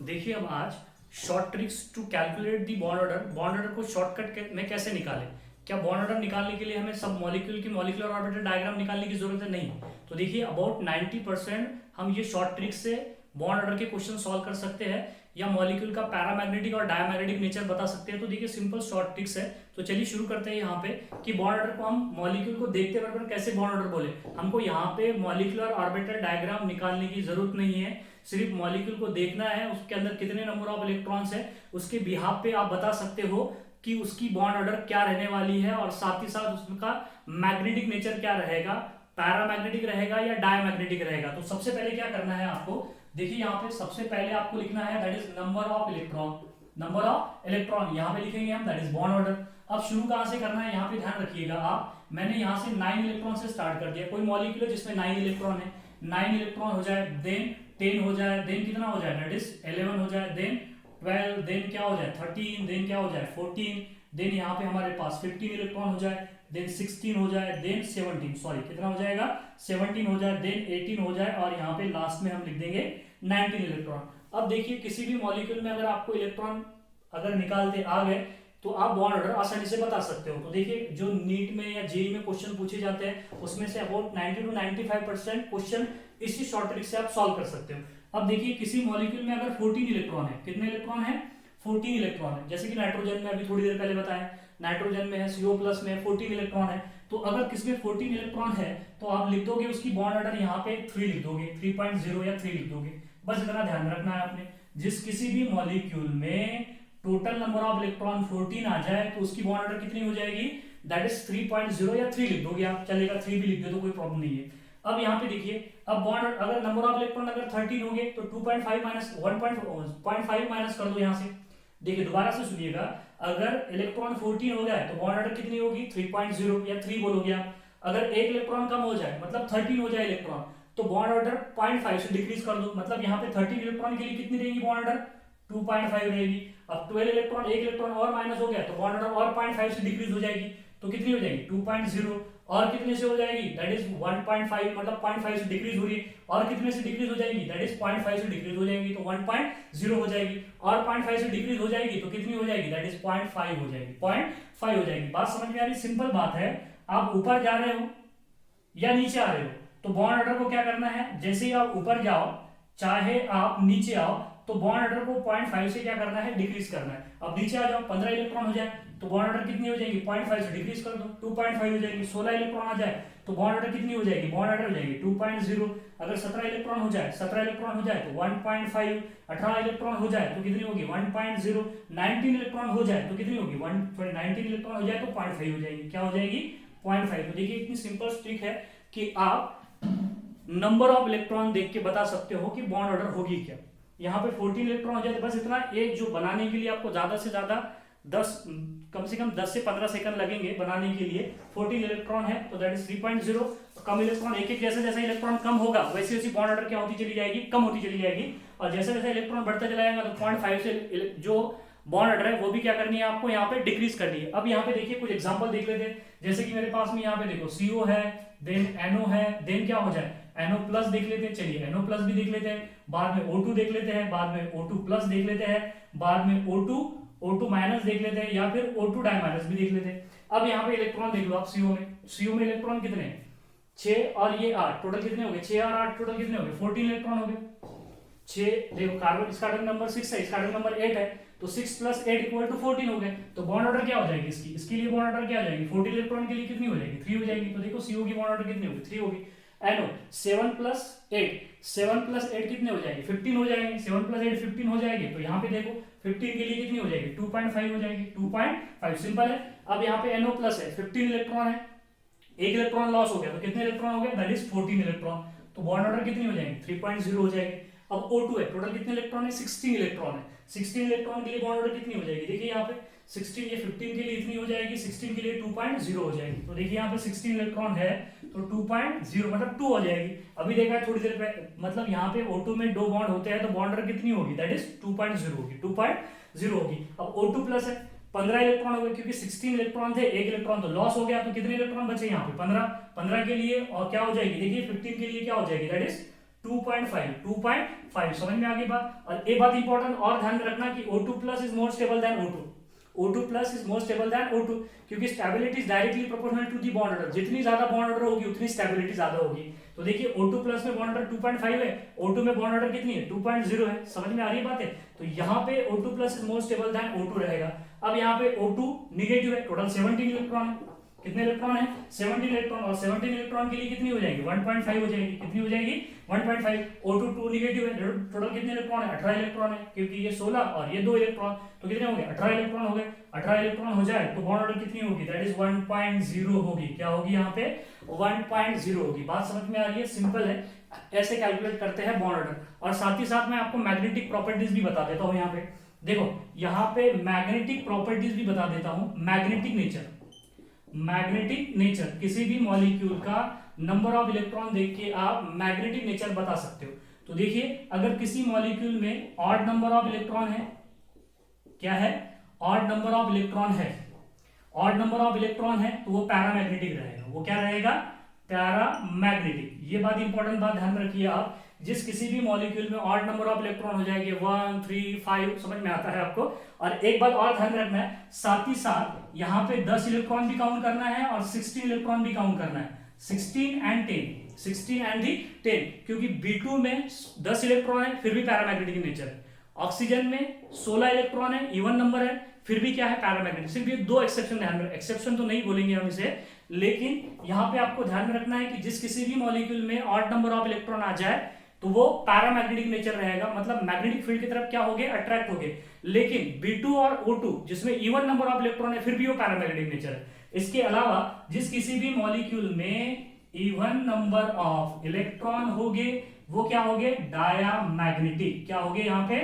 देखिए अब आज short tricks to calculate the bond order को शॉर्टकट में कैसे निकालें। क्या बॉन्ड ऑर्डर निकालने के लिए हमें सब मॉलिक्यूल की मॉलिक्यूलर ऑर्बिटल डायग्राम निकालने की जरूरत है? नहीं। तो देखिए अबाउट 90% हम ये शॉर्ट ट्रिक से बॉन्ड ऑर्डर के क्वेश्चन सॉल्व कर सकते हैं या मॉलिक्यूल का पैरामैग्नेटिक और डायमैग्नेटिक नेचर बता सकते हैं। तो देखिए सिंपल शॉर्ट ट्रिक्स है। तो चलिए शुरू करते हैं यहाँ पे कि बॉन्ड ऑर्डर को हम मॉलिक्यूल को देखते वक्त कैसे बॉन्ड ऑर्डर बोले। हमको यहाँ पे मॉलिक्यूलर ऑर्बिटल डायग्राम निकालने की जरूरत नहीं है, सिर्फ मॉलिक्यूल को देखना है, उसके अंदर कितने नंबर ऑफ इलेक्ट्रॉन्स है, उसके बिहाफ पे आप बता सकते हो कि उसकी बॉन्ड ऑर्डर क्या रहने वाली है और साथ ही साथ उसका मैग्नेटिक नेचर क्या रहेगा, पैरामैग्नेटिक रहेगा या डायमैग्नेटिक रहेगा। तो सबसे पहले क्या करना है आपको, देखिए यहाँ पे सबसे पहले आपको लिखना है that is number of electron. Number of electron यहाँ पे लिखेंगे हम, दैट इज बॉन्ड ऑर्डर। अब शुरू कहां से करना है यहाँ पे ध्यान रखिएगा आप, मैंने यहाँ से 9 इलेक्ट्रॉन से स्टार्ट कर दिया। कोई मॉलिक्यूल है जिसमें 9 इलेक्ट्रॉन है, 9 इलेक्ट्रॉन हो जाए, देन 10 हो जाए, देन कितना हो जाए दैट इज 11 हो जाए, देन 12, देन क्या हो जाए 13, देन क्या हो जाए 14, देन यहाँ पे हमारे पास 15 इलेक्ट्रॉन हो जाए, देन 16 हो जाए, देन 17, सॉरी कितना हो जाएगा 17 हो जाए, देन 18 हो जाए और यहाँ पे लास्ट में हम लिख देंगे 19 इलेक्ट्रॉन। अब देखिए किसी भी मॉलिक्यूल में अगर आपको इलेक्ट्रॉन अगर निकालते आ गए तो आप बॉन्ड ऑर्डर आसानी से बता सकते हो। तो देखिए जो नीट में या जेईई में क्वेश्चन पूछे जाते हैं उसमें से अबाउट 90 to 95% क्वेश्चन इसी शॉर्ट ट्रिक से आप सॉल्व कर सकते हो। अब देखिए किसी मॉलिक्यूल में अगर 14 इलेक्ट्रॉन है, कितने इलेक्ट्रॉन है 14 इलेक्ट्रॉन है, जैसे कि नाइट्रोजन में अभी थोड़ी देर पहले बताया, नाइट्रोजन में है CO+ में 14 इलेक्ट्रॉन है। तो अगर किसमें 14 इलेक्ट्रॉन है तो आप लिख दोगे उसकी बॉन्ड ऑर्डर यहाँ पे 3 लिख दोगे, 3.0 या 3 लिख दोगे। बस इतना ध्यान रखना है आपने, जिस किसी भी मॉलिक्यूल में टोटल नंबर ऑफ इलेक्ट्रॉन 14 आ जाए तो उसकी बॉन्ड ऑर्डर कितनी हो जाएगी, दैट इज 3.0 या 3 लिख दोगे आप, चलेगा 3 भी लिख दो तो कोई प्रॉब्लम नहीं है। अब यहाँ पे देखिए अब बॉन्ड अगर नंबर ऑफ इलेक्ट्रॉन अगर 13 हो गए तो 2.5 माइनस 1.5 माइनस कर दो यहाँ से। देखिए दोबारा से सुनिएगा, अगर इलेक्ट्रॉन 14 हो गया तो बॉन्ड ऑर्डर कितनी होगी 3.0 या 3 बोलोगे आप। अगर एक इलेक्ट्रॉन कम हो जाए मतलब 13 हो जाए इलेक्ट्रॉन तो बॉन्ड ऑर्डर 0.5 से डिक्रीज कर दो, मतलब यहाँ पे 13 इलेक्ट्रॉन के लिए कितनी रहेगी बॉन्ड ऑर्डर 2.5 रहेगी। अब 12 इलेक्ट्रॉन एक इलेक्ट्रॉन और माइनस हो गया तो बॉन्ड ऑर्डर और 0.5 से डिक्रीज हो जाएगी, तो कितनी हो जाएगी 2.0 और कितने से हो जाएगी दैट इज 1.5, मतलब 0.5 से डिक्रीज हो रही है और कितने से डिक्रीज हो जाएगी दैट इज 0.5 से डिक्रीज हो जाएगी तो 1.0 हो जाएगी और 0.5 से डिक्रीज हो जाएगी तो कितनी हो जाएगी दैट इज 0.5 हो जाएगी, 0.5 हो जाएगी। बात समझ में आ रही, सिंपल बात है। आप ऊपर जा रहे हो या नीचे आ रहे हो तो बॉन्ड ऑर्डर को क्या करना है, जैसे ही आप ऊपर जाओ चाहे आप नीचे आओ तो बॉन्ड ऑर्डर को 0.5 से क्या करना है डिक्रीज करना है। अब नीचे आ जाओ 15 इलेक्ट्रॉन हो जाए तो बॉन्ड ऑर्डर कितनी हो जाएगी 0.5 से डिक्रीज कर दो 2.5 हो जाएगी। 16 इलेक्ट्रॉन आ जाए तो बॉन्ड ऑर्डर कितनी हो जाएगी, बॉन्ड ऑर्डर हो जाएगी 2.0। अगर 17 इलेक्ट्रॉन हो जाए, 17 इलेक्ट्रॉन हो जाए तो 1.5, 18 इलेक्ट्रॉन हो जाए तो कितनी होगी 1.0, 19 इलेक्ट्रॉन हो जाए तो कितनी होगी 19 इलेक्ट्रॉन हो जाए तो 0.5 हो जाएगी, क्या हो जाएगी 0.5। तो देखिए इतनी सिंपल ट्रिक है कि आप नंबर ऑफ इलेक्ट्रॉन देख के बता सकते हो कि बॉन्ड ऑर्डर होगी क्या। यहाँ पे 14 इलेक्ट्रॉन हो जाए तो बस इतना, एक जो बनाने के लिए आपको ज्यादा से ज्यादा 10 कम से कम 10 से 15 सेकंड लगेंगे बनाने के लिए। 14 इलेक्ट्रॉन है तो दैट इज 3.0, कम इलेक्ट्रॉन एक एक जैसे जैसे इलेक्ट्रॉन कम होगा वैसे वैसे बॉन्ड ऑर्डर क्या होती चली जाएगी, कम होती चली जाएगी और जैसे जैसे इलेक्ट्रॉन बढ़ता चला जाएगा तो 0.5 से जो बॉन्ड ऑर्डर है वो भी क्या करनी है आपको यहाँ पे डिक्रीज करनी है। अब यहाँ पे देखिए कुछ एग्जांपल देख लेते हैं, जैसे कि मेरे पास में यहाँ पे देखो CO है, देन NO है, देन क्या हो जाए NO+ देख लेते हैं, चलिए NO+ भी देख लेते हैं, बाद में O2 देख लेते हैं, बाद में O2+ देख लेते हैं, बाद में O2- देख लेते हैं या फिर O2 डायमाइनस भी देख लेते हैं। अब यहाँ पे इलेक्ट्रॉन देख लो आप CO में इलेक्ट्रॉन कितने हैं 6 और ये 8, टोटल कितने हो गए 6 और 8 टोटल कितने हो गए 14 इलेक्ट्रॉन हो गए। 6 देखो कार्बन, इसका एटॉमिक नंबर 6 है, इसका एटॉमिक नंबर 8 है तो 6 + 8 = 14 हो गए। तो बॉन्ड ऑर्डर क्या हो जाएगी इसके लिए बॉन्ड ऑर्डर क्या हो जाएगी 14 इलेक्ट्रॉन के लिए कितनी हो जाएगी 3 हो जाएगी। तो देखो CO की बॉन्ड ऑर्डर कितनी होगी 3 होगी। NO 7 + 8 कितने हो जाएंगे 15 हो जाएंगे, 7 + 8 15 हो जाएंगे। तो यहाँ पे देखो 15 के लिए कितनी हो जाएगी 2.5 हो जाएगी, 2.5 सिंपल है। अब यहाँ पे NO+ है 15 इलेक्ट्रॉन है, एक इलेक्ट्रॉन लॉस हो गया तो कितने इलेक्ट्रॉन हो गए दैट इज 14 इलेक्ट्रॉन। तो बॉन्ड ऑर्डर कितनी हो जाएगी 3.0 हो जाएगी। अब O2 है, टोटल कितने इलेक्ट्रॉन है 16 इलेक्ट्रॉन है, 16 इलेक्ट्रॉन के लिए बॉन्ड ऑर्डर कितनी हो जाएगी, देखिए यहाँ पे 16 ये 15 के लिए इतनी हो जाएगी, 16 के लिए 2.0 हो जाएगी। तो देखिए यहाँ पे 16 इलेक्ट्रॉन है तो 2.0 मतलब 2 हो जाएगी। अभी देखा है थोड़ी देर पे, मतलब यहाँ पे O2 में 2 बॉन्ड होते हैं तो बॉन्ड ऑर्डर कितनी होगी दैट इज 2.0 होगी, 2.0 होगी। अब O2+ है 15 इलेक्ट्रॉन हो गए क्योंकि 16 इलेक्ट्रॉन थे, एक इलेक्ट्रॉन तो लॉस हो गया तो कितने इलेक्ट्रॉन बचे यहाँ पे 15 के लिए और क्या हो जाएगी देखिए 15 के लिए क्या हो जाएगी दैट इज 2.5 समझ में आ गई बात। और एक बात इंपॉर्टेंट और ध्यान में रखना कि O2 plus is more stable than O2 plus is more stable than O2, क्योंकि stability is directly proportional to the bond order. जितनी ज्यादा बॉन्ड ऑर्डर होगी उतनी स्टेबिलिटी ज्यादा होगी। तो देखिए O2 प्लस में बॉन्ड ऑर्डर 2.5 है, O2 में बॉन्ड ऑर्डर कितनी है 2.0 है। समझ में आ रही है बात है। तो यहाँ पे O2 plus is more stable than O2 रहेगा। अब यहाँ पे O2 निगेटिव है, टोटल 17 इलेक्ट्रॉन है। कितने इलेक्ट्रॉन है 17 इलेक्ट्रॉन, और 17 इलेक्ट्रॉन के लिए कितनी हो जाएगी 1.5 हो जाएगी। कितनी हो जाएगी 1.5। O2 2 निगेटिव है, टोटल कितने इलेक्ट्रॉन है 18 इलेक्ट्रॉन है, क्योंकि ये 16 और ये 2 इलेक्ट्रॉन, तो कितने हो गए 18 इलेक्ट्रॉन हो गए। 18 इलेक्ट्रॉन हो जाए तो बॉन्ड ऑर्डर कितनी होगी, दैट इज 1.0 होगी। क्या होगी यहाँ पे 1.0 होगी। बात समझ में आ रही है, सिंपल है, ऐसे कैलकुलेट करते हैं बॉन्ड ऑर्डर। और साथ ही साथ मैं आपको मैग्नेटिक प्रॉपर्टीज भी बता देता हूँ। यहाँ पे देखो, यहाँ पे मैग्नेटिक प्रॉपर्टीज भी बता देता हूँ। मैग्नेटिक नेचर किसी भी मॉलिक्यूल का नंबर ऑफ इलेक्ट्रॉन देख के आप मैग्नेटिक नेचर बता सकते हो। तो देखिए, अगर किसी मॉलिक्यूल में ऑड नंबर ऑफ इलेक्ट्रॉन है, क्या है ऑड नंबर ऑफ इलेक्ट्रॉन है, ऑड नंबर ऑफ इलेक्ट्रॉन है, तो वो पैरामैग्नेटिक रहेगा। वो क्या रहेगा पैरामैग्नेटिक। ये बात इंपॉर्टेंट बात ध्यान में रखिए आप। जिस किसी भी मॉलिक्यूल में ऑड नंबर ऑफ इलेक्ट्रॉन हो जाएंगे 1 3 5, समझ में आता है आपको। और एक बात और ध्यान रखना है, साथ ही साथ यहाँ पे 10 इलेक्ट्रॉन भी काउंट करना है और 16 इलेक्ट्रॉन भी काउंट करना है। 16 and 10, क्योंकि B2 में 10 इलेक्ट्रॉन है फिर भी पैरामैग्नेटिक नेचर है। ऑक्सीजन में 16 इलेक्ट्रॉन है, इवन नंबर है, फिर भी क्या है पैरामैग्नेटिक। सिर्फ ये 2 एक्सेप्शन ध्यान में, एक्सेप्शन तो नहीं बोलेंगे हम इसे, लेकिन यहाँ पे आपको ध्यान में रखना है कि जिस किसी भी मॉलिक्यूल में ऑड नंबर ऑफ इलेक्ट्रॉन आ जाए तो वो पैरामैग्नेटिक नेचर रहेगा, मतलब मैग्नेटिक फील्ड की तरफ क्या हो गए अट्रैक्ट हो गए। लेकिन B2 और O2 जिसमें इवन नंबर ऑफ इलेक्ट्रॉन है फिर भी वो पैरामैग्नेटिक नेचर है। इसके अलावा जिस किसी भी मॉलिक्यूल में इवन नंबर ऑफ इलेक्ट्रॉन हो गए वो क्या हो गए डायामैग्नेटिक। क्या हो गए यहाँ पे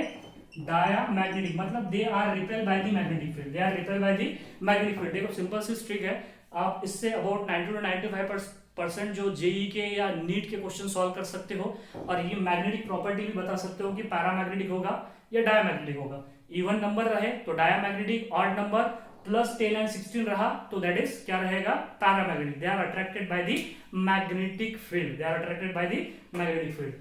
डायामैग्नेटिक, मतलब they are repel by the magnetic field, they are repel by the magnetic field. देखो सिंपल सी ट्रिक है, आप इससे अबाउट 90 to 95% जो जेई के या नीट के क्वेश्चन सॉल्व कर सकते हो। और ये मैग्नेटिक प्रॉपर्टी भी बता सकते हो कि पैरामैग्नेटिक होगा या डायामैग्नेटिक होगा। इवन नंबर रहे तो diamagnetic, odd number plus 10 and 16 रहा तो दैट इज क्या रहेगा paramagnetic. They are attracted by the magnetic field, they are attracted by the magnetic field.